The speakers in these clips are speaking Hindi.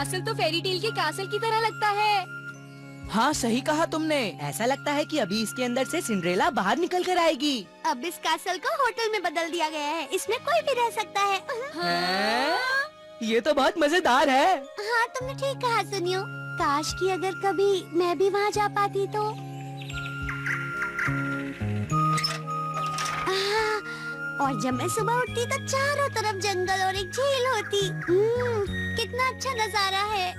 कासल तो फेरी टेल के कासल की तरह लगता है। हाँ सही कहा तुमने। ऐसा लगता है कि अभी इसके अंदर से सिंड्रेला बाहर निकल कर आएगी। अब इस कासल को होटल में बदल दिया गया है, इसमें कोई भी रह सकता है। हैं? ये तो बहुत मजेदार है। हाँ तुमने ठीक कहा सुनियो। काश कि अगर कभी मैं भी वहाँ जा पाती तो। और जब मैं सुबह उठती तो चारों तरफ जंगल और एक झील होती। कितना अच्छा नजारा है।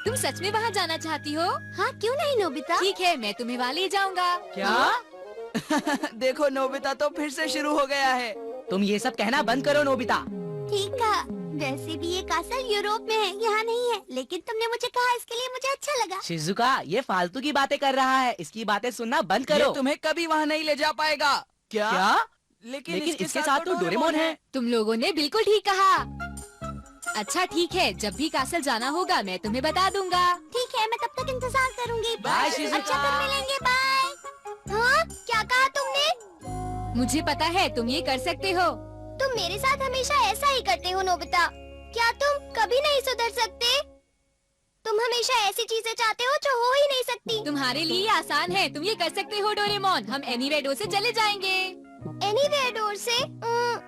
तुम सच में वहाँ जाना चाहती हो? हाँ क्यों नहीं नोबिता। ठीक है, मैं तुम्हें वहाँ ले जाऊंगा। क्या? देखो नोबिता तो फिर से शुरू हो गया है। तुम ये सब कहना बंद करो नोबिता। ठीक है, वैसे भी ये कासल यूरोप में है, यहाँ नहीं है, लेकिन तुमने मुझे कहा इसके लिए मुझे अच्छा लगा। शिजुका ये फालतू की बातें कर रहा है, इसकी बातें सुनना बंद करो। ये तुम्हें कभी वहाँ नहीं ले जा पाएगा। क्या? लेकिन इसके साथ तो डोरेमोन है। तुम लोगों ने बिल्कुल ठीक कहा। अच्छा ठीक है, जब भी कासल जाना होगा मैं तुम्हें बता दूंगा। ठीक है, मैं तब तक इंतजार करूंगी। Bye Shizuka. अच्छा फिर मिलेंगे, बाय। हाँ क्या कहा तुमने? मुझे पता है तुम ये कर सकते हो। तुम मेरे साथ हमेशा ऐसा ही करते हो नोबिता। क्या तुम कभी नहीं सुधर सकते? तुम हमेशा ऐसी चीजें चाहते हो जो हो ही नहीं सकती। तुम्हारे लिए आसान है, तुम ये कर सकते हो डोरेमोन। हम एनीवेयर डोर से चले जाएंगे। एनीवेयर डोर से?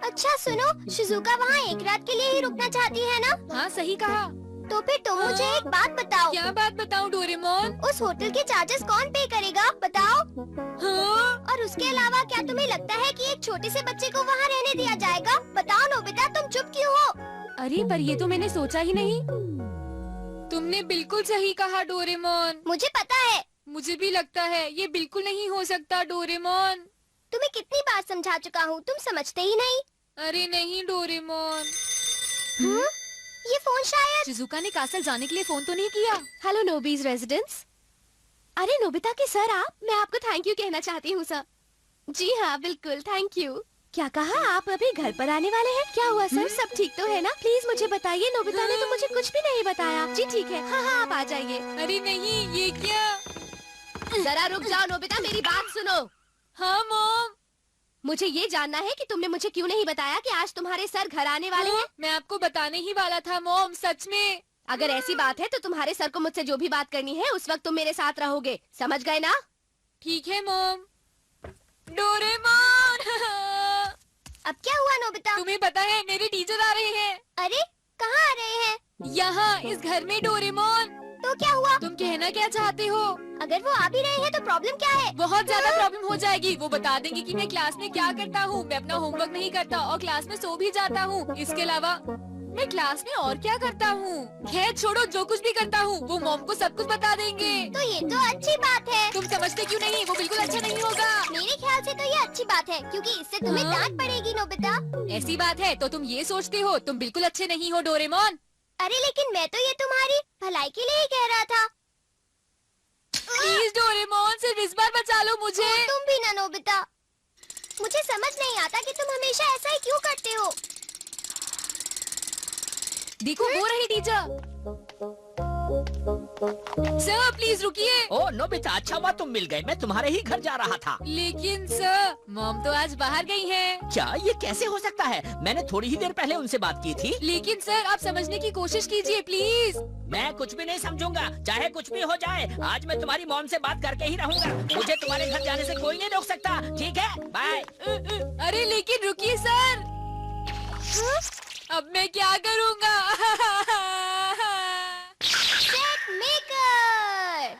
अच्छा सुनो, शिजुका वहाँ एक रात के लिए ही रुकना चाहती है ना? हाँ सही कहा। तो फिर तुम मुझे एक बात बताओ। क्या बात बताऊं डोरेमोन? उस होटल के चार्जेस कौन पे करेगा बताओ? हाँ? और उसके अलावा क्या तुम्हें लगता है कि एक छोटे से बच्चे को वहाँ रहने दिया जाएगा? बताओ नोबिता, तुम चुप क्यों हो? अरे पर ये तो मैंने सोचा ही नहीं। तुमने बिल्कुल सही कहा डोरेमोन। मुझे पता है। मुझे भी लगता है ये बिल्कुल नहीं हो सकता डोरेमोन। तुम्हें कितनी बार समझा चुका हूँ, तुम समझते ही नहीं। अरे नहीं डोरेमोन। ये फोन शायद शिजुका ने कासल जाने के लिए फोन तो नहीं किया? Hello Nobi's residence. अरे नोबिता के सर मैं आपको थैंक यू कहना चाहती हूँ सर। जी हाँ बिल्कुल थैंक यू। क्या कहा, आप अभी घर पर आने वाले हैं? क्या हुआ सर, सब ठीक तो है ना? प्लीज मुझे बताइए, नोबिता ने तो मुझे कुछ भी नहीं बताया। जी ठीक है, हाँ हाँ आप आ जाइए। अरे नहीं, ये क्या? जरा रुक जाओ नोबिता, मेरी बात सुनो। हाँ मॉम। मुझे ये जानना है कि तुमने मुझे क्यों नहीं बताया कि आज तुम्हारे सर घर आने वाले हैं? मैं आपको बताने ही वाला था मॉम, सच में। अगर ऐसी बात है तो तुम्हारे सर को मुझसे जो भी बात करनी है उस वक्त तुम मेरे साथ रहोगे, समझ गए ना? ठीक है मॉम। डोरेमोन। अब क्या हुआ नोबिता? तुम्हें पता है मेरे टीचर आ रहे हैं। अरे कहाँ आ रहे हैं? यहाँ इस घर में डोरेमोन। तो क्या हुआ? तुम कहना क्या चाहते हो? अगर वो आ भी रहे हैं तो प्रॉब्लम क्या है? बहुत ज्यादा प्रॉब्लम हो जाएगी। वो बता देंगे कि मैं क्लास में क्या करता हूँ। मैं अपना होमवर्क नहीं करता और क्लास में सो भी जाता हूँ। इसके अलावा मैं क्लास में और क्या करता हूँ? खैर छोड़ो, जो कुछ भी करता हूँ वो मॉम को सब कुछ बता देंगे। तो ये तो अच्छी बात है। तुम समझते क्यों नहीं? वो बिल्कुल अच्छा नहीं होगा। मेरे ख्याल से तो ये अच्छी बात है, क्योंकि इससे तुम्हें हाँ? डांट पड़ेगी नोबिता। ऐसी बात है तो तुम ये सोचते हो तुम बिल्कुल अच्छे नहीं हो डोरेमोन। अरे लेकिन मैं तो ये तुम्हारी भलाई के लिए ही कह रहा था। प्लीज डोरेमोन, सिर्फ इस बार बचा लो मुझे। तुम भी ना नोबिता। मुझे समझ नहीं आता कि तुम हमेशा ऐसा ही क्यों करते हो। देखो वो रही टीचर। सर प्लीज रुकिए। ओ नोबिता, अच्छा हुआ तुम मिल गए, मैं तुम्हारे ही घर जा रहा था। लेकिन सर मॉम तो आज बाहर गई हैं। क्या ये कैसे हो सकता है? मैंने थोड़ी ही देर पहले उनसे बात की थी। लेकिन सर आप समझने की कोशिश कीजिए प्लीज। मैं कुछ भी नहीं समझूंगा, चाहे कुछ भी हो जाए। आज मैं तुम्हारी मॉम से बात करके ही रहूंगा। मुझे तुम्हारे घर जाने से कोई नहीं रोक सकता, ठीक है? बाय। अरे लेकिन रुकिए सर। अब मैं क्या करूँगा? Set maker.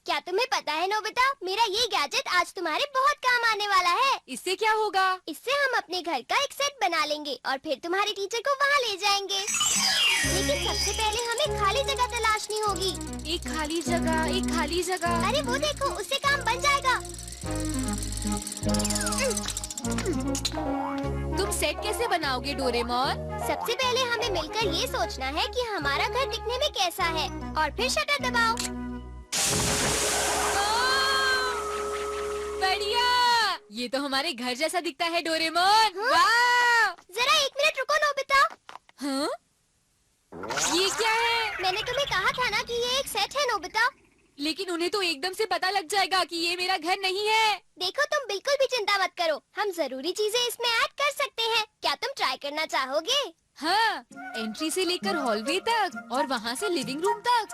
क्या तुम्हें पता है नोबिता, मेरा ये गैजेट आज तुम्हारे बहुत काम आने वाला है। इससे क्या होगा? इससे हम अपने घर का एक सेट बना लेंगे और फिर तुम्हारे टीचर को वहाँ ले जाएंगे। लेकिन सबसे पहले हमें खाली जगह तलाशनी होगी। एक खाली जगह, एक खाली जगह। अरे वो देखो, उससे काम बन जाएगा। तुम सेट कैसे बनाओगे डोरेमोन? सबसे पहले हमें मिलकर ये सोचना है कि हमारा घर दिखने में कैसा है और फिर शटर दबाओ। बढ़िया, ये तो हमारे घर जैसा दिखता है डोरेमोन। वाह! जरा एक मिनट रुको नोबिता। हाँ? ये क्या है? मैंने तुम्हें कहा था ना कि ये एक सेट है नोबिता। लेकिन उन्हें तो एकदम से पता लग जाएगा कि ये मेरा घर नहीं है। देखो तुम बिल्कुल भी चिंता मत करो, हम जरूरी चीजें इसमें ऐड कर सकते हैं। क्या तुम ट्राई करना चाहोगे? हाँ, एंट्री से लेकर हॉलवे तक और वहाँ से लिविंग रूम तक।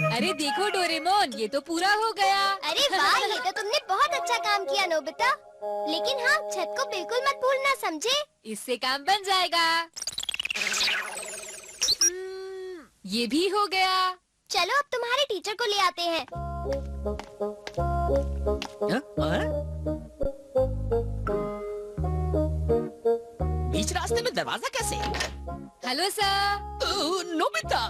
अरे देखो डोरेमोन, ये तो पूरा हो गया। अरे वाह, ये तो तुमने बहुत अच्छा काम किया नोबिता। लेकिन हाँ, छत को बिल्कुल मत भूलना, समझे? इससे काम बन जाएगा। ये भी हो गया। चलो अब तुम्हारे टीचर को ले आते हैं। बीच रास्ते में दरवाजा कैसे? Hello sir. नोबिता,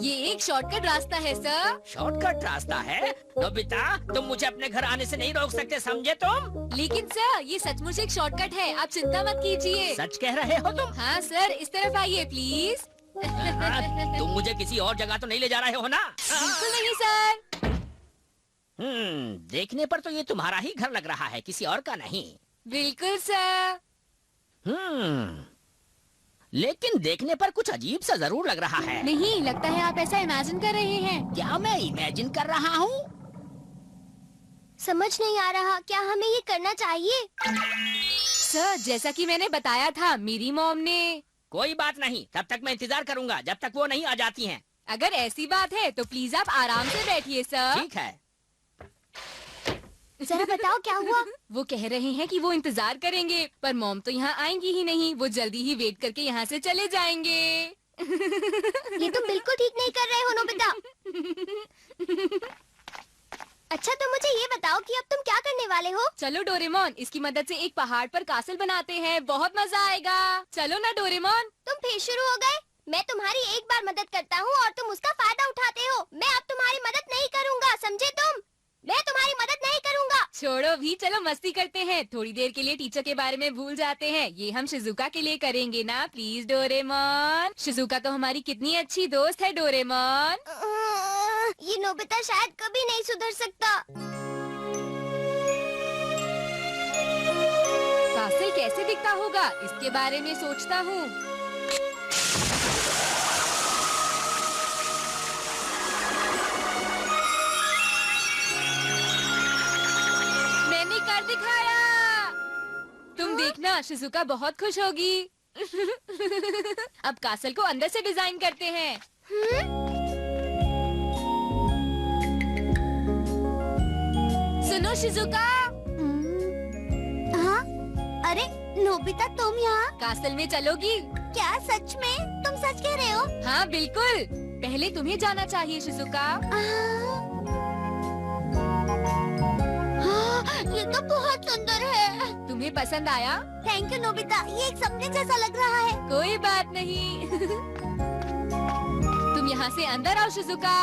ये एक शॉर्टकट रास्ता है सर। शॉर्टकट रास्ता है? नोबिता, तुम मुझे अपने घर आने से नहीं रोक सकते, समझे तुम? लेकिन सर, ये सचमुच एक शॉर्टकट है, आप चिंता मत कीजिए। सच कह रहे हो तुम? हाँ सर, इस तरफ आइए प्लीज। तुम मुझे किसी और जगह तो नहीं ले जा रहे हो ना? बिल्कुल नहीं सर। देखने पर तो ये तुम्हारा ही घर लग रहा है, किसी और का नहीं। बिल्कुल सर। लेकिन देखने पर कुछ अजीब सा जरूर लग रहा है। नहीं, लगता है आप ऐसा इमेजिन कर रहे हैं। क्या मैं इमेजिन कर रहा हूँ? समझ नहीं आ रहा, क्या हमें ये करना चाहिए? सर, जैसा कि मैंने बताया था, मेरी मॉम ने। कोई बात नहीं, तब तक मैं इंतजार करूंगा जब तक वो नहीं आ जाती हैं। अगर ऐसी बात है तो प्लीज आप आराम से बैठिए सर। ठीक है। जरा बताओ क्या हुआ? वो कह रहे हैं कि वो इंतजार करेंगे, पर मॉम तो यहाँ आएंगी ही नहीं। वो जल्दी ही वेट करके यहाँ से चले जाएंगे। ये तुम बिल्कुल ठीक नहीं कर रहे हो नोबिता। अच्छा, तो मुझे ये बताओ कि अब तुम क्या करने वाले हो? चलो डोरेमोन, इसकी मदद से एक पहाड़ पर कासल बनाते हैं, बहुत मजा आएगा। चलो ना डोरेमोन। तुम फिर शुरू हो गए? मैं तुम्हारी एक बार मदद करता हूँ और तुम उसका फायदा उठाते हो। मैं अब तुम्हारी मदद नहीं करूँगा, समझे तुम? मैं तुम्हारी मदद नहीं करूँगा। छोड़ो भी, चलो मस्ती करते हैं। थोड़ी देर के लिए टीचर के बारे में भूल जाते हैं। ये हम शिजुका के लिए करेंगे ना, प्लीज डोरेमोन। शिजुका तो हमारी कितनी अच्छी दोस्त है डोरेमोन। ये नोबिता शायद कभी नहीं सुधर सकता। कासल कैसे दिखता होगा, इसके बारे में सोचता हूँ। मैंने कर दिखाया। तुम देखना, शिजुका बहुत खुश होगी। अब कासल को अंदर से डिजाइन करते हैं। सुनो शिजुका। हाँ? अरे नोबिता, तुम यहाँ? कासल में चलोगी? क्या सच में? तुम सच कह रहे हो? हाँ बिल्कुल। पहले तुम्हें जाना चाहिए शिजुका। ये तो बहुत सुंदर है। तुम्हें पसंद आया? थैंक यू नोबिता, ये एक सपने जैसा लग रहा है। कोई बात नहीं। तुम यहाँ से अंदर आओ शिजुका।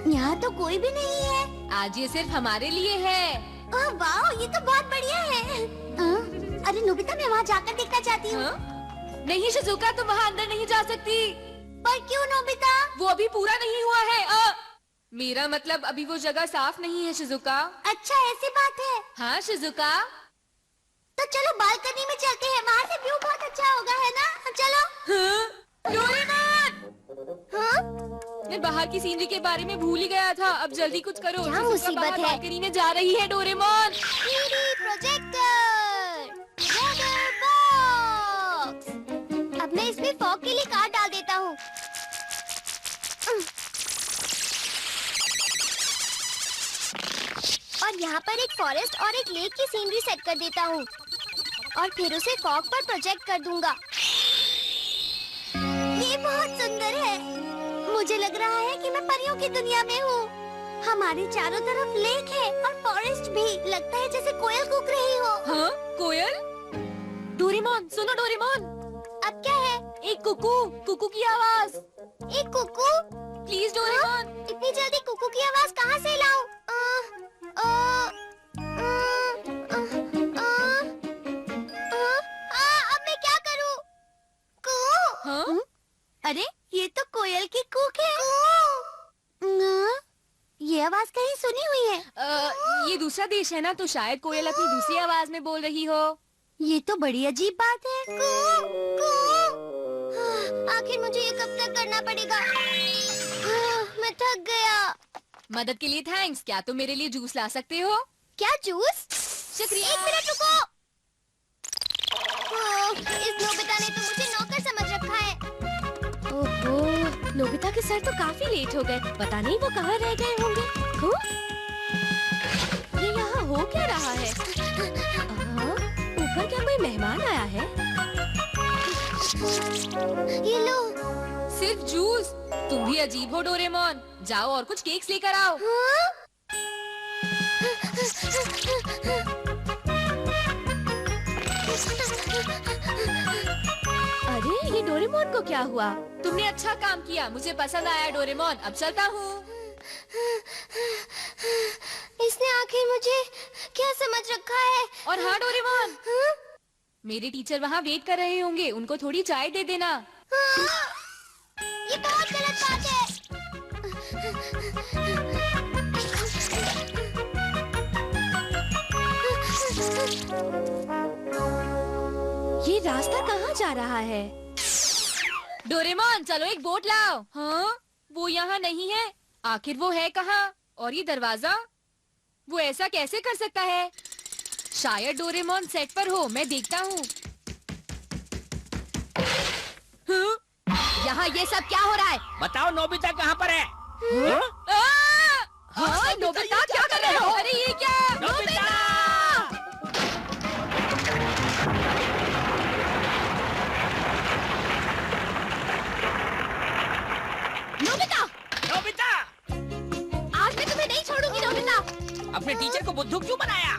यहाँ तो कोई भी नहीं है। आज ये सिर्फ हमारे लिए है। ओह वाह, ये तो बहुत बढ़िया है। अरे नोबिता, मैं वहाँ जाकर देखना चाहती हूँ। नहीं शिजुका, तुम वहाँ अंदर नहीं जा सकती। पर क्यों नोबिता? वो अभी पूरा नहीं हुआ है। मेरा मतलब अभी वो जगह साफ नहीं है शिजुका। अच्छा, ऐसी बात है। हाँ शिजुका। तो चलो बालकनी में चलते हैं, वहाँ से व्यू बहुत अच्छा होगा, है ना? चलो। डोरेमोन! हाँ? मैं बाहर की सीनरी के बारे में भूल ही गया था। अब जल्दी कुछ करो। क्या शिजुका मुसीबत बाहर है? बालकनी में जा रही है Doraemon. 3D projector, weather box. अब मैं इसमें फॉग के लिए कार्ड डाल देता हूँ। और यहाँ पर एक फॉरेस्ट और एक लेक की सीनरी सेट कर देता हूँ और फिर उसे फॉग पर प्रोजेक्ट कर दूंगा। ये बहुत सुंदर है। मुझे लग रहा है कि मैं परियों की दुनिया में हूँ। हमारे चारों तरफ लेक है और फॉरेस्ट भी। लगता है जैसे कोयल कूक रही हो। हाँ, कोयल? डोरेमोन, सुनो डोरेमोन। अब क्या है? एक कुकू, कुकू की आवाज। एक कुकू? Please Doraemon. इतनी जल्दी कुकू की आवाज कहाँ से लाऊं? अब मैं क्या करूं? कू? हाँ? अरे ये तो कोयल की कूक है। ये आवाज कहीं सुनी हुई है। ये दूसरा देश है ना, तो शायद कोयल अपनी दूसरी आवाज में बोल रही हो। ये तो बड़ी अजीब बात है। आखिर मुझे ये कब तक करना पड़ेगा? मैं थक गया। मदद के लिए थैंक्स। क्या तुम मेरे लिए जूस ला सकते हो? क्या जूस? शुक्रिया। 1 मिनट रुको। इस नोबिता ने तो मुझे नौकर समझ रखा है। ओहो, नोबिता के सर तो काफी लेट हो गए। पता नहीं वो कहाँ रह गए होंगे। ये यहाँ हो क्या रहा है? ऊपर क्या कोई मेहमान आया है? ये लो। सिर्फ जूस? तुम भी अजीब हो डोरेमोन। जाओ और कुछ केक्स लेकर आओ। हाँ? अरे ये डोरेमोन को क्या हुआ? तुमने अच्छा काम किया, मुझे पसंद आया डोरेमोन। अब चलता हूँ। इसने आखिर मुझे क्या समझ रखा है? और हाँ डोरेमोन, हाँ? मेरे टीचर वहाँ वेट कर रहे होंगे, उनको थोड़ी चाय दे देना। हाँ? ये बहुत गलत बात है। ये रास्ता कहाँ जा रहा है? डोरेमोन चलो एक बोट लाओ। हाँ, वो यहाँ नहीं है। आखिर वो है कहाँ? और ये दरवाजा, वो ऐसा कैसे कर सकता है? शायद डोरेमोन सेट पर हो, मैं देखता हूँ। हाँ? यहाँ ये सब क्या हो रहा है? बताओ नोबिता कहाँ पर है? हाँ, नोबिता क्या कर रहे हो? अरे ये क्या? नोबिता! नोबिता! नोबिता! आज मैं तुम्हें नहीं छोड़ूंगी नोबिता। अपने टीचर को बुद्धू क्यों बनाया?